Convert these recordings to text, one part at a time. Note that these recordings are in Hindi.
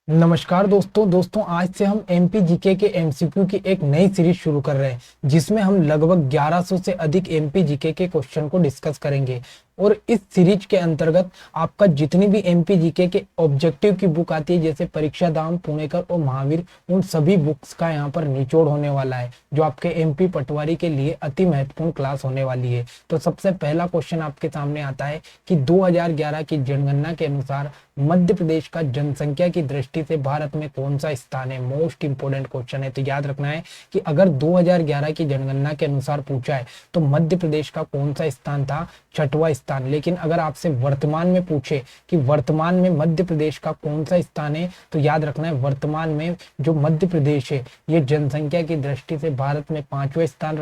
नमस्कार दोस्तों आज से हम एमपी जीके के एमसीक्यू की एक नई सीरीज शुरू कर रहे हैं जिसमें हम लगभग 1100 से अधिक एमपी जीके के क्वेश्चन को डिस्कस करेंगे। और इस सीरीज के अंतर्गत आपका जितनी भी एमपी जीके के ऑब्जेक्टिव की बुक आती है जैसे परीक्षा धाम, पुणेकर और महावीर, उन सभी बुक्स का यहाँ पर निचोड़ होने वाला है जो आपके एमपी पटवारी के लिए अति महत्वपूर्ण क्लास होने वाली है। तो सबसे पहला क्वेश्चन आपके सामने आता है कि 2011 की जनगणना के अनुसार मध्य प्रदेश का जनसंख्या की दृष्टि से भारत में कौन सा स्थान है। मोस्ट इंपोर्टेंट क्वेश्चन है, तो याद रखना है कि अगर 2011 की जनगणना के अनुसार पूछा है तो मध्य प्रदेश का कौन सा स्थान था, छठवां स्थान। लेकिन अगर आपसे वर्तमान में पूछे कि वर्तमान में मध्य प्रदेश का कौन सा स्थान है, तो याद रखना है वर्तमान में जो मध्य प्रदेश है ये जनसंख्या की दृष्टि से भारत में 5वां स्थान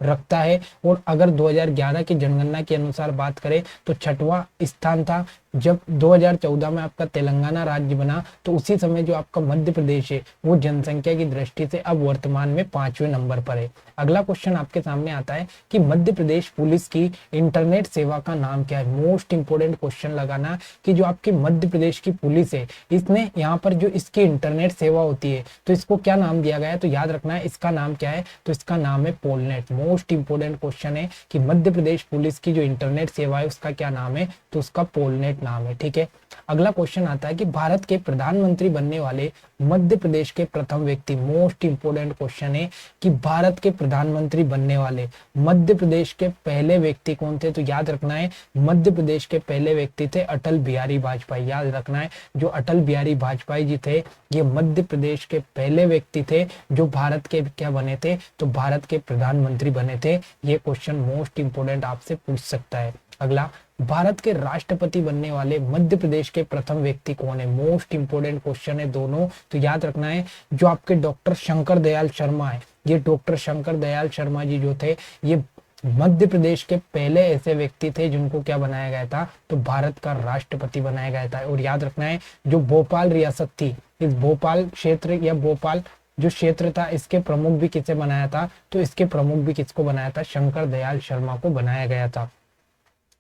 रखता है। और अगर 2011 की जनगणना के अनुसार बात करें तो छठवां स्थान था। जब 2014 में आपका तेलंगाना राज्य बना तो उसी समय जो आपका मध्य प्रदेश है वो जनसंख्या की दृष्टि से अब वर्तमान में 5वें नंबर पर है। अगला क्वेश्चन आपके सामने आता है कि मध्य प्रदेश पुलिस की इंटरनेट सेवा का नाम क्या है। मोस्ट इंपोर्टेंट क्वेश्चन लगाना कि जो आपकी मध्य प्रदेश की पुलिस है इसने यहाँ पर जो इसकी इंटरनेट सेवा होती है तो इसको क्या नाम दिया गया है, तो याद रखना है इसका नाम क्या है, तो इसका नाम है पोलनेट। मोस्ट इंपोर्टेंट क्वेश्चन है कि मध्य प्रदेश पुलिस की जो इंटरनेट सेवा है उसका क्या नाम है, तो उसका पोलनेट नाम है। ठीक है, अगला क्वेश्चन आता है कि भारत के प्रधानमंत्री बनने वाले मध्य प्रदेश के प्रथम व्यक्ति। मोस्ट इंपोर्टेंट क्वेश्चन है कि भारत के प्रधानमंत्री बनने वाले मध्य प्रदेश के पहले व्यक्ति कौन थे, तो याद रखना है मध्य प्रदेश के पहले व्यक्ति थे अटल बिहारी वाजपेयी। याद रखना है जो अटल बिहारी वाजपेयी जी थे ये मध्य प्रदेश के पहले व्यक्ति थे जो भारत के क्या बने थे, तो भारत के प्रधानमंत्री बने थे। ये क्वेश्चन मोस्ट इंपोर्टेंट आपसे पूछ सकता है। अगला, भारत के राष्ट्रपति बनने वाले मध्य प्रदेश के प्रथम व्यक्ति कौन है। मोस्ट इंपोर्टेंट क्वेश्चन है दोनों, तो याद रखना है जो आपके डॉक्टर शंकर दयाल शर्मा है, ये डॉक्टर शंकर दयाल शर्मा जी जो थे ये मध्य प्रदेश के पहले ऐसे व्यक्ति थे जिनको क्या बनाया गया था, तो भारत का राष्ट्रपति बनाया गया था। और याद रखना है जो भोपाल रियासत थी, इस भोपाल क्षेत्र या भोपाल जो क्षेत्र था इसके प्रमुख भी किसे बनाया था, तो इसके प्रमुख भी किसको बनाया था, शंकर दयाल शर्मा को बनाया गया था।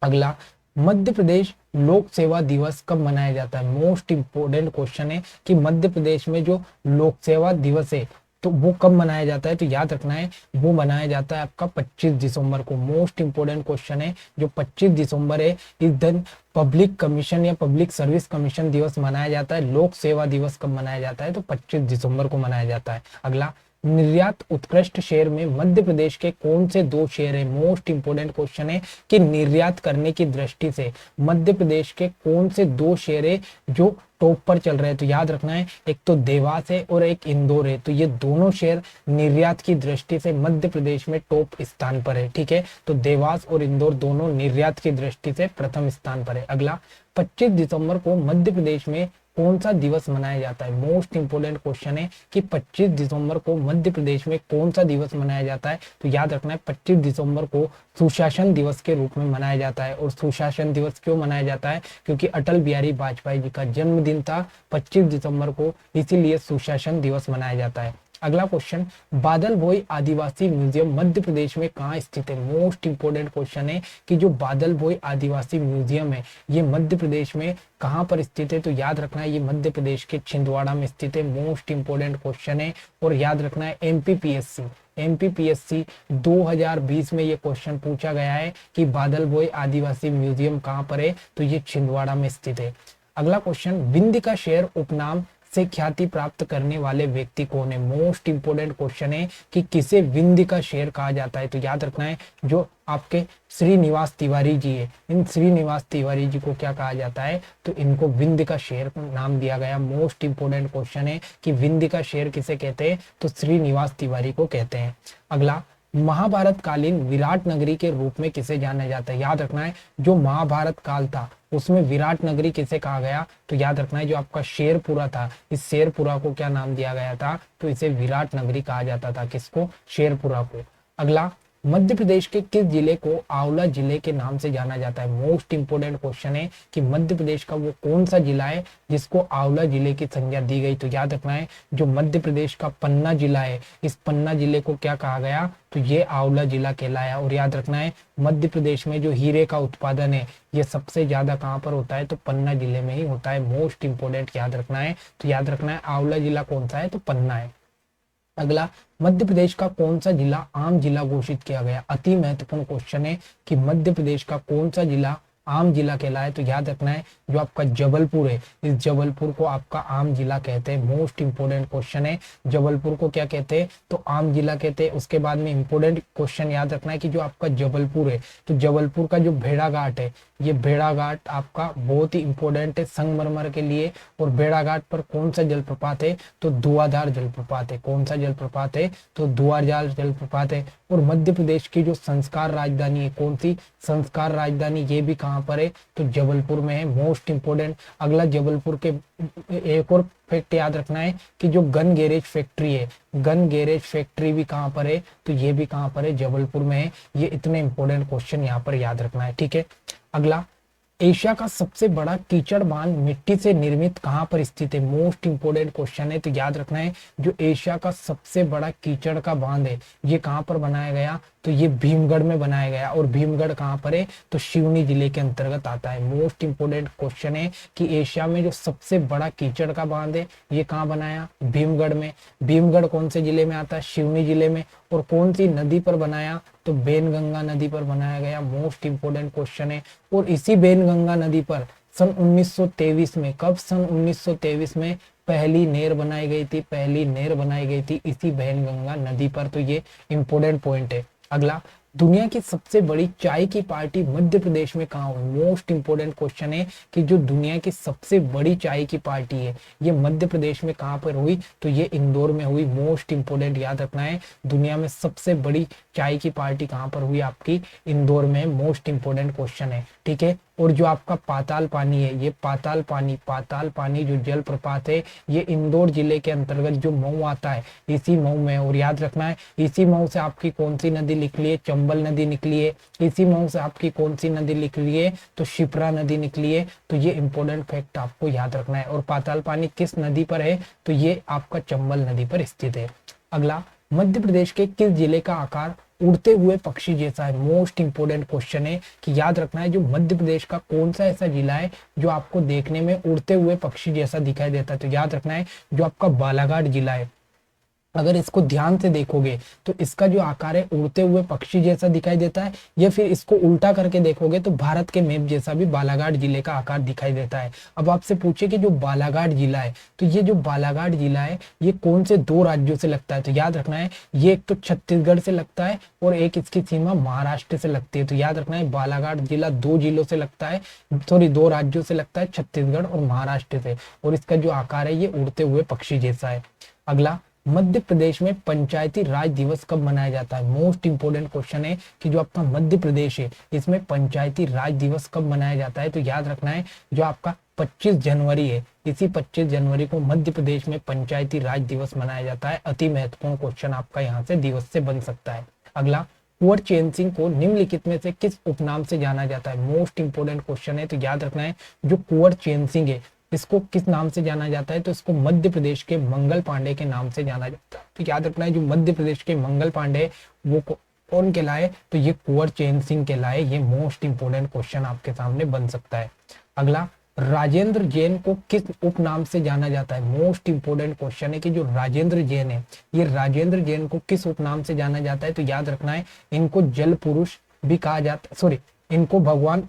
अगला, मध्य प्रदेश लोक सेवा दिवस कब मनाया जाता है। मोस्ट इंपोर्टेंट क्वेश्चन है कि मध्य प्रदेश में जो लोक सेवा दिवस है तो वो कब मनाया जाता है, तो याद रखना है वो मनाया जाता है आपका 25 दिसंबर को। मोस्ट इंपोर्टेंट क्वेश्चन है जो 25 दिसंबर है इस दिन पब्लिक कमीशन या पब्लिक सर्विस कमीशन दिवस मनाया जाता है। लोक सेवा दिवस कब मनाया जाता है, तो 25 दिसंबर को मनाया जाता है। अगला, निर्यात उत्कृष्ट शहर में मध्य प्रदेश के कौन से दो शहर है। मोस्ट इंपोर्टेंट क्वेश्चन है कि निर्यात करने की दृष्टि से मध्य प्रदेश के कौन से दो शहर है जो टॉप पर चल रहे हैं, तो याद रखना है एक तो देवास है और एक इंदौर है। तो ये दोनों शहर निर्यात की दृष्टि से मध्य प्रदेश में टॉप स्थान पर है। ठीक है, तो देवास और इंदौर दोनों निर्यात की दृष्टि से प्रथम स्थान पर है। अगला, 25 दिसंबर को मध्य प्रदेश में कौन सा दिवस मनाया जाता है। मोस्ट इंपोर्टेंट क्वेश्चन है कि 25 दिसंबर को मध्य प्रदेश में कौन सा दिवस मनाया जाता है, तो याद रखना है 25 दिसंबर को सुशासन दिवस के रूप में मनाया जाता है। और सुशासन दिवस क्यों मनाया जाता है, क्योंकि अटल बिहारी वाजपेयी जी का जन्मदिन था 25 दिसंबर को, इसीलिए सुशासन दिवस मनाया जाता है। अगला क्वेश्चन, बादल भोई आदिवासी म्यूजियम मध्य प्रदेश में कहाँ स्थित है। मोस्ट इंपोर्टेंट क्वेश्चन है कि जो बादल भोई आदिवासी म्यूजियम है ये मध्य प्रदेश में कहाँ पर स्थित है, तो याद रखना है ये मध्य प्रदेश के छिंदवाड़ा में स्थित है। मोस्ट इंपोर्टेंट क्वेश्चन है। और याद रखना है एमपीपीएससी 2020 में ये क्वेश्चन पूछा गया है कि बादल भोई आदिवासी म्यूजियम कहाँ पर है, तो ये छिंदवाड़ा में स्थित है। अगला क्वेश्चन, विंध्य का शेर उपनाम से ख्याति प्राप्त करने वाले व्यक्ति कौन है। मोस्ट इंपोर्टेंट क्वेश्चन है कि किसे विंध्य का शेर कहा जाता है, तो याद रखना है जो आपके श्रीनिवास तिवारी जी है, इन श्रीनिवास तिवारी जी को क्या कहा जाता है, तो इनको विंध्य का शेर नाम दिया गया। मोस्ट इंपोर्टेंट क्वेश्चन है कि विंध्य का शेर किसे कहते हैं, तो श्रीनिवास तिवारी को कहते हैं। अगला, महाभारत कालीन विराट नगरी के रूप में किसे जाना जाता है। याद रखना है जो महाभारत काल था उसमें विराट नगरी किसे कहा गया, तो याद रखना है जो आपका शेरपुरा था, इस शेरपुरा को क्या नाम दिया गया था, तो इसे विराट नगरी कहा जाता था। किसको, शेरपुरा को। अगला, मध्य प्रदेश के किस जिले को आंवला जिले के नाम से जाना जाता है? मोस्ट इंपोर्टेंट क्वेश्चन है कि मध्य प्रदेश का वो कौन सा जिला है जिसको आंवला जिले की संज्ञा दी गई। तो याद रखना है जो मध्य प्रदेश का पन्ना जिला है, इस पन्ना जिले को क्या कहा गया? तो ये आंवला जिला कहलाया। और याद रखना है मध्य प्रदेश में जो हीरे का उत्पादन है ये सबसे ज्यादा कहाँ पर होता है? तो पन्ना जिले में ही होता है। मोस्ट इंपोर्टेंट याद रखना है। तो याद रखना है आंवला जिला कौन सा है? तो पन्ना है। अगला, मध्य प्रदेश का कौन सा जिला आम जिला घोषित किया गया? अति महत्वपूर्ण क्वेश्चन है कि मध्य प्रदेश का कौन सा जिला आम जिला कहलाए। तो याद रखना है जो आपका जबलपुर है, इस जबलपुर को आपका आम जिला कहते हैं। मोस्ट इंपोर्टेंट क्वेश्चन है, जबलपुर को क्या कहते हैं? तो आम जिला कहते हैं। उसके बाद में इंपोर्टेंट क्वेश्चन याद रखना है कि जो आपका जबलपुर है, तो जबलपुर का जो भेड़ाघाट है, ये भेड़ाघाट आपका बहुत ही इंपॉर्टेंट है संगमरमर के लिए। और भेड़ाघाट पर कौन सा जलप्रपात है? तो धुआंधार जलप्रपात है। कौन सा जलप्रपात है? तो धुआंधार जलप्रपात है। और मध्य प्रदेश की जो संस्कार राजधानी है, कौन सी संस्कार राजधानी? ये भी कहाँ पर है? तो जबलपुर में है। Most important. अगला, जबलपुर के एक और फैक्ट याद रखना है कि जो गन गैरेज फैक्ट्री है, गन गैरेज फैक्ट्री भी कहाँ पर है? तो ये भी कहाँ पर है? जबलपुर में है। ये इतने इंपॉर्टेंट क्वेश्चन यहाँ पर याद रखना है, ठीक है। अगला, एशिया का सबसे बड़ा कीचड़ बांध मिट्टी से निर्मित कहाँ पर स्थित है? मोस्ट इंपोर्टेंट क्वेश्चन है। तो याद रखना है जो एशिया का सबसे बड़ा कीचड़ का बांध है ये कहाँ पर बनाया गया? तो ये भीमगढ़ में बनाया गया। और भीमगढ़ कहाँ पर है? तो सिवनी जिले के अंतर्गत आता है। मोस्ट इंपोर्टेंट क्वेश्चन है कि एशिया में जो सबसे बड़ा कीचड़ का बांध है ये कहाँ बनाया? भीमगढ़ में। भीमगढ़ कौन से जिले में आता है? सिवनी जिले में। और कौन सी नदी पर बनाया? तो बेनगंगा नदी पर बनाया गया। मोस्ट इंपोर्टेंट क्वेश्चन है। और इसी बेनगंगा नदी पर सन 1923 में, कब? सन 1923 में पहली नहर बनाई गई थी। पहली नहर बनाई गई थी इसी बेनगंगा नदी पर। तो ये इंपोर्टेंट पॉइंट है। अगला, दुनिया की सबसे बड़ी चाय की पार्टी मध्य प्रदेश में कहाँ हुई? मोस्ट इंपोर्टेंट क्वेश्चन है कि जो दुनिया की सबसे बड़ी चाय की पार्टी है ये मध्य प्रदेश में कहाँ पर हुई? तो ये इंदौर में हुई। मोस्ट इंपोर्टेंट याद रखना है दुनिया में सबसे बड़ी चाय की पार्टी कहाँ पर हुई? आपकी इंदौर में। मोस्ट इंपोर्टेंट क्वेश्चन है, ठीक है। और जो आपका पाताल पानी है, ये पाताल पानी जो जल प्रपात है ये इंदौर जिले के अंतर्गत जो मऊ आता है इसी मऊ में। और याद रखना है इसी मऊ से आपकी कौन सी नदी निकली है? चंबल नदी निकली है। इसी मऊ से आपकी कौन सी नदी निकली है? तो शिप्रा नदी निकली है। तो ये इंपॉर्टेंट फैक्ट आपको याद रखना है। और पाताल पानी किस नदी पर है? तो ये आपका चंबल नदी पर स्थित है। अगला, मध्य प्रदेश के किस जिले का आकार उड़ते हुए पक्षी जैसा है? मोस्ट इंपोर्टेंट क्वेश्चन है कि याद रखना है जो मध्य प्रदेश का कौन सा ऐसा जिला है जो आपको देखने में उड़ते हुए पक्षी जैसा दिखाई देता है? तो याद रखना है जो आपका बालाघाट जिला है। अगर इसको ध्यान से देखोगे तो इसका जो आकार है उड़ते हुए पक्षी जैसा दिखाई देता है, या फिर इसको उल्टा करके देखोगे तो भारत के मैप जैसा भी बालाघाट जिले का आकार दिखाई देता है। अब आपसे पूछे कि जो बालाघाट जिला है, तो ये जो बालाघाट जिला है ये कौन से दो राज्यों से लगता है? तो याद रखना है ये एक तो छत्तीसगढ़ से लगता है और एक इसकी सीमा महाराष्ट्र से लगती है। तो याद रखना है बालाघाट जिला दो जिलों से लगता है, सॉरी दो राज्यों से लगता है, छत्तीसगढ़ और महाराष्ट्र से। और इसका जो आकार है ये उड़ते हुए पक्षी जैसा है। अगला, मध्य प्रदेश में पंचायती राज दिवस कब मनाया जाता है? मोस्ट इंपोर्टेंट क्वेश्चन है कि जो आपका मध्य प्रदेश है इसमें पंचायती राज दिवस कब मनाया जाता है? तो याद रखना है जो आपका 25 जनवरी है, इसी 25 जनवरी को मध्य प्रदेश में पंचायती राज दिवस मनाया जाता है। अति महत्वपूर्ण क्वेश्चन आपका यहाँ से दिवस से बन सकता है। अगला, कुंवर चैन सिंह को निम्नलिखित में से किस उपनाम से जाना जाता है? मोस्ट इंपोर्टेंट क्वेश्चन है। तो याद रखना है जो कुंवर चैन सिंह है इसको किस नाम से जाना जाता है? तो इसको मध्य प्रदेश के मंगल पांडे के नाम से जाना जाता है। तो याद रखना है जो मध्य प्रदेश के मंगल पांडे वो कौन कहलाए? तो ये कुंवर चैन सिंह कहलाए। ये मोस्ट इंपोर्टेंट क्वेश्चन आपके सामने बन सकता है। अगला, राजेंद्र जैन को किस उपनाम से जाना जाता है? मोस्ट इंपोर्टेंट क्वेश्चन है कि जो राजेंद्र जैन है ये राजेंद्र जैन को किस उपनाम से जाना जाता है? तो याद रखना है इनको जल पुरुष भी कहा जाता है, सॉरी इनको भगवान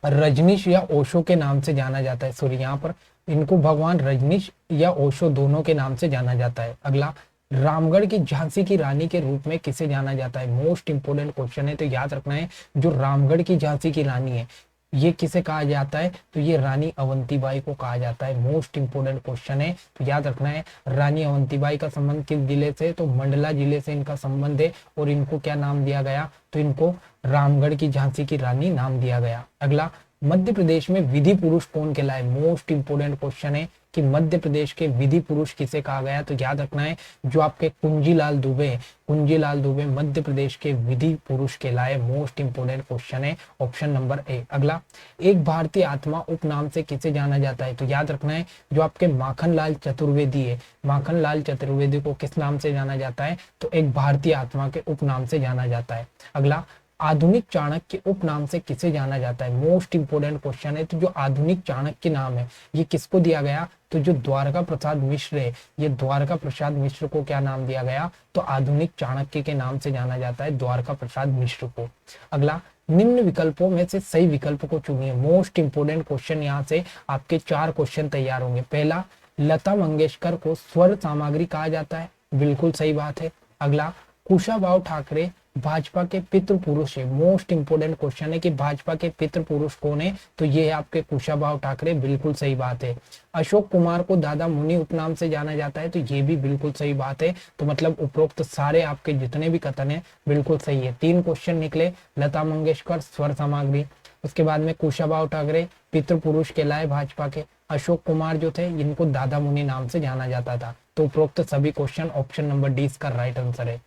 रजनीश या ओशो के नाम से जाना जाता है। सॉरी यहाँ पर इनको भगवान रजनीश या ओशो दोनों के नाम से जाना जाता है। अगला, रामगढ़ की झांसी की रानी के रूप में किसे जाना जाता है? मोस्ट इंपोर्टेंट क्वेश्चन है। तो याद रखना है जो रामगढ़ की झांसी की रानी है ये किसे कहा जाता है? तो ये रानी अवंतीबाई को कहा जाता है। मोस्ट इंपोर्टेंट क्वेश्चन है। तो याद रखना है रानी अवंतीबाई का संबंध किस जिले से? तो मंडला जिले से इनका संबंध है। और इनको क्या नाम दिया गया? तो इनको रामगढ़ की झांसी की रानी नाम दिया गया। अगला, मध्य प्रदेश में विधि पुरुष कौन कहलाए? मोस्ट इंपोर्टेंट क्वेश्चन है कि मध्य प्रदेश के विधि पुरुष किसे कहा गया? तो याद रखना है जो आपके कुंजीलाल दुबे, कुंजीलाल दुबे मध्य प्रदेश के विधि पुरुष कहलाए। मोस्ट इंपोर्टेंट क्वेश्चन है, ऑप्शन नंबर ए। अगला, एक भारतीय आत्मा उपनाम से किसे जाना जाता है? तो याद रखना है जो आपके माखनलाल चतुर्वेदी है, माखनलाल चतुर्वेदी को किस नाम से जाना जाता है? तो एक भारतीय आत्मा के उपनाम से जाना जाता है। अगला, आधुनिक चाणक्य उपनाम से किसे जाना जाता है? मोस्ट इंपोर्टेंट क्वेश्चन है। तो जो आधुनिक चाणक्य नाम है ये किसको दिया गया? तो जो द्वारका प्रसाद मिश्र है, ये द्वारका प्रसाद मिश्र को क्या नाम दिया गया? तो आधुनिक चाणक्य के नाम से जाना जाता है द्वारका प्रसाद मिश्र को। अगला, निम्न विकल्पों में से सही विकल्प को चुनिए। मोस्ट इंपोर्टेंट क्वेश्चन, यहाँ से आपके 4 क्वेश्चन तैयार होंगे। पहला, लता मंगेशकर को स्वर सामग्री कहा जाता है, बिल्कुल सही बात है। अगला, कुशाभाऊ ठाकरे भाजपा के पितृ पुरुष है। मोस्ट इंपोर्टेंट क्वेश्चन है कि भाजपा के पितृ पुरुष कौन है? तो ये है आपके कुशाभाऊ ठाकरे, बिल्कुल सही बात है। अशोक कुमार को दादा मुनि उपनाम से जाना जाता है, तो ये भी बिल्कुल सही बात है। तो मतलब उपरोक्त सारे आपके जितने भी कथन है बिल्कुल सही है। 3 क्वेश्चन निकले, लता मंगेशकर स्वर सामग्री, उसके बाद में कुशाभाऊ ठाकरे पितृ पुरुष कहलाए भाजपा के, अशोक कुमार जो थे इनको दादा मुनि नाम से जाना जाता था। तो उपरोक्त सभी क्वेश्चन ऑप्शन नंबर डी इसका राइट आंसर है।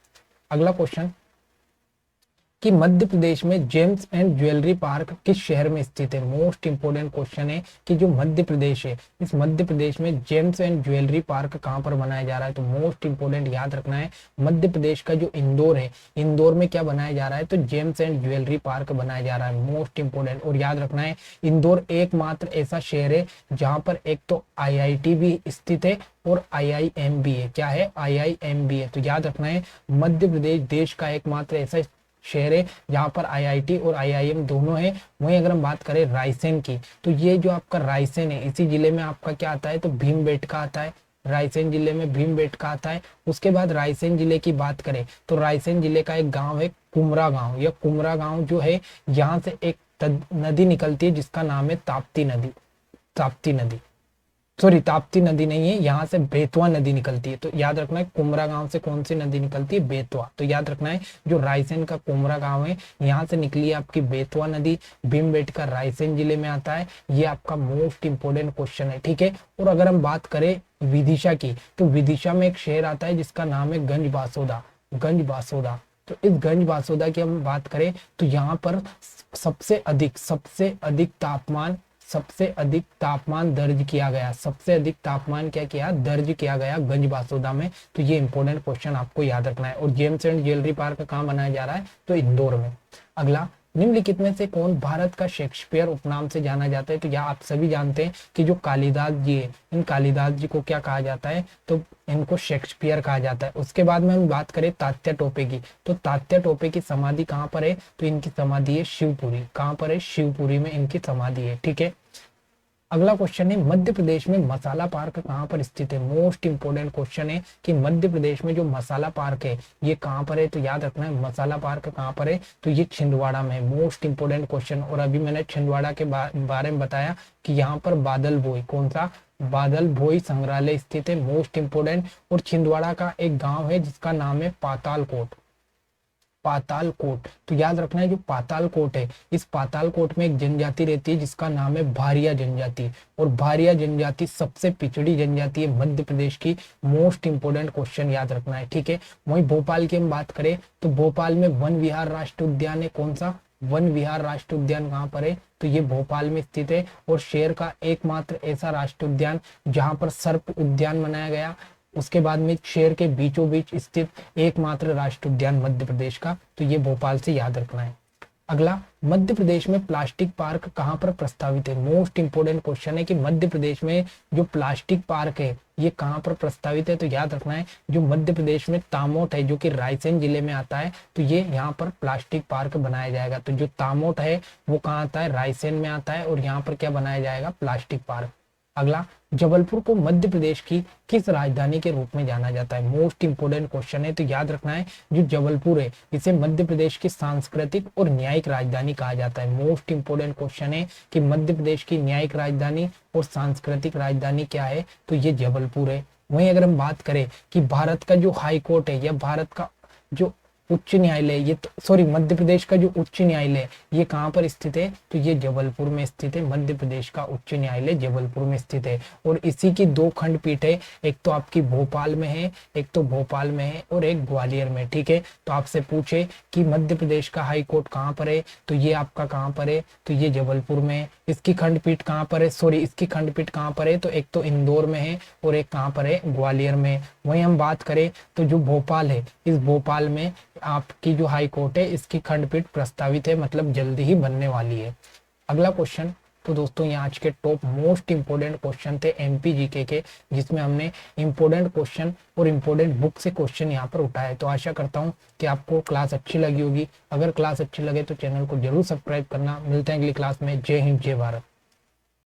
अगला क्वेश्चन कि मध्य प्रदेश में जेम्स एंड ज्वेलरी पार्क किस शहर में स्थित है? मोस्ट इंपोर्टेंट क्वेश्चन है कि जो मध्य प्रदेश है, इस मध्य प्रदेश में जेम्स एंड ज्वेलरी पार्क कहां पर बनाया जा रहा है? तो मोस्ट इंपोर्टेंट याद रखना है, मध्य प्रदेश का जो इंदौर है, इंदौर में क्या बनाया जा रहा है? तो जेम्स एंड ज्वेलरी पार्क बनाया जा रहा है। मोस्ट इंपोर्टेंट, और याद रखना है इंदौर एकमात्र ऐसा शहर है जहां पर एक तो IIT भी स्थित है और IIM भी है। क्या है? IIM भी है। तो याद रखना है मध्य प्रदेश देश का एकमात्र ऐसा शहर है जहां पर IIT और IIM दोनों है। वहीं अगर हम बात करें रायसेन की, तो ये जो आपका रायसेन है इसी जिले में आपका क्या आता है? तो भीमबेटका आता है। रायसेन जिले में भीमबेटका आता है। उसके बाद रायसेन जिले की बात करें तो रायसेन जिले का एक गांव है कुमरा गांव। यह कुमरा गांव जो है यहाँ से एक नदी निकलती है जिसका नाम है ताप्ती नदी। ताप्ती नदी, सॉरी ताप्ती नदी नहीं है, यहाँ से बेतवा नदी निकलती है। तो याद रखना है कुमरा गांव से कौन सी नदी निकलती है? बेतवा। तो याद रखना है जो रायसेन का कुमरा गांव है यहाँ से निकली है आपकी बेतवा नदी। भीमबेटका रायसेन जिले में आता है। ये आपका मोस्ट इंपोर्टेंट क्वेश्चन है, ठीक है। और अगर हम बात करें विदिशा की, तो विदिशा में एक शहर आता है जिसका नाम है गंज बासोदा। गंज बासोदा, तो इस गंज बासोदा की हम बात करें तो यहाँ पर सबसे अधिक तापमान दर्ज किया गया। सबसे अधिक तापमान क्या किया? दर्ज किया गया गंज बासोदा में। तो ये इंपॉर्टेंट क्वेश्चन आपको याद रखना है। और जेम्स एंड ज्वेलरी पार्क कहाँ बनाया जा रहा है? तो इंदौर में। अगला, निम्नलिखित में से कौन भारत का शेक्सपियर उपनाम से जाना जाता है? तो यह आप सभी जानते हैं कि जो कालिदास जी है, इन कालिदास जी को क्या कहा जाता है? तो इनको शेक्सपियर कहा जाता है। उसके बाद में हम बात करें तात्या टोपे की, तो तात्या टोपे की समाधि कहाँ पर है? तो इनकी समाधि है शिवपुरी। कहाँ पर है? शिवपुरी में इनकी समाधि है, ठीक है। अगला क्वेश्चन है मध्य प्रदेश में मसाला पार्क कहाँ पर स्थित है? मोस्ट इंपोर्टेंट क्वेश्चन है कि मध्य प्रदेश में जो मसाला पार्क है ये कहाँ पर है? तो याद रखना है मसाला पार्क कहाँ पर है? तो ये छिंदवाड़ा में है। Most important question. और अभी मैंने छिंदवाड़ा के बारे में बताया कि यहाँ पर बादल भोई, कौन सा? बादल भोई संग्रहालय स्थित है। Most important. और छिंदवाड़ा का एक गाँव है जिसका नाम है पातालकोट। पातालकोट, तो याद रखना है जो पातालकोट है, इस पातालकोट में एक जनजाति रहती है जिसका नाम है भारिया जनजाति। और भारिया जनजाति सबसे पिछड़ी जनजाति है मध्य प्रदेश की। मोस्ट इंपोर्टेंट क्वेश्चन याद रखना है, ठीक है। वहीं भोपाल की हम बात करें तो भोपाल में वन विहार राष्ट्रीय उद्यान है। कौन सा? वन विहार राष्ट्रीय उद्यान कहाँ पर है? तो ये भोपाल में स्थित है। और शेर का एकमात्र ऐसा राष्ट्रीय उद्यान जहां पर सर्प उद्यान बनाया गया। उसके बाद में शेर के बीचों बीच स्थित एकमात्र राष्ट्रीय उद्यान मध्य प्रदेश का, तो ये भोपाल से याद रखना है। अगला, मध्य प्रदेश में प्लास्टिक पार्क कहाँ पर प्रस्तावित है? मोस्ट इंपोर्टेंट क्वेश्चन है कि मध्य प्रदेश में जो प्लास्टिक पार्क है ये कहाँ पर प्रस्तावित है? तो याद रखना है जो मध्य प्रदेश में तामोट है जो कि रायसेन जिले में आता है, तो ये यहाँ पर प्लास्टिक पार्क बनाया जाएगा। तो जो तामोट है वो कहाँ आता है? रायसेन में आता है। और यहाँ पर क्या बनाया जाएगा? Plastic park. अगला, जबलपुर को मध्य प्रदेश की किस राजधानी के रूप में जाना जाता है? मोस्ट इंपोर्टेंट क्वेश्चन है। तो याद रखना है जो जबलपुर है इसे मध्य प्रदेश की सांस्कृतिक और न्यायिक राजधानी कहा जाता है। मोस्ट इंपोर्टेंट क्वेश्चन है कि मध्य प्रदेश की न्यायिक राजधानी और सांस्कृतिक राजधानी क्या है? तो ये जबलपुर है। वहीं अगर हम बात करें कि भारत का जो हाई कोर्ट है या भारत का जो उच्च न्यायालय, ये सॉरी मध्य प्रदेश का जो उच्च न्यायालय ये कहाँ पर स्थित है, तो ये जबलपुर में स्थित है। मध्य प्रदेश का उच्च न्यायालय जबलपुर में स्थित है। और इसी की दो खंडपीठ है, एक तो आपकी भोपाल में है, एक तो भोपाल में है और एक ग्वालियर में। ठीक है, तो आपसे पूछे कि मध्य प्रदेश का हाई कोर्ट कहाँ पर है, तो ये आपका कहाँ पर है, तो ये जबलपुर में है। इसकी खंडपीठ कहाँ पर है, सॉरी इसकी खंडपीठ कहाँ पर है, तो एक तो इंदौर में है और एक कहाँ पर है, ग्वालियर में। वहीं हम बात करें तो जो भोपाल है, इस भोपाल में आपकी जो हाई कोर्ट है इसकी खंडपीठ प्रस्तावित है, मतलब जल्दी ही बनने वाली है। अगला क्वेश्चन, तो दोस्तों ये आज के टॉप मोस्ट इंपोर्टेंट क्वेश्चन थे एमपी जीके के, जिसमें हमने इंपोर्टेंट क्वेश्चन और इंपोर्टेंट बुक से क्वेश्चन यहाँ पर उठाए। तो आशा करता हूँ कि आपको क्लास अच्छी लगी होगी। अगर क्लास अच्छी लगे तो चैनल को जरूर सब्सक्राइब करना। मिलते हैं अगली क्लास में। जय हिंद, जय भारत।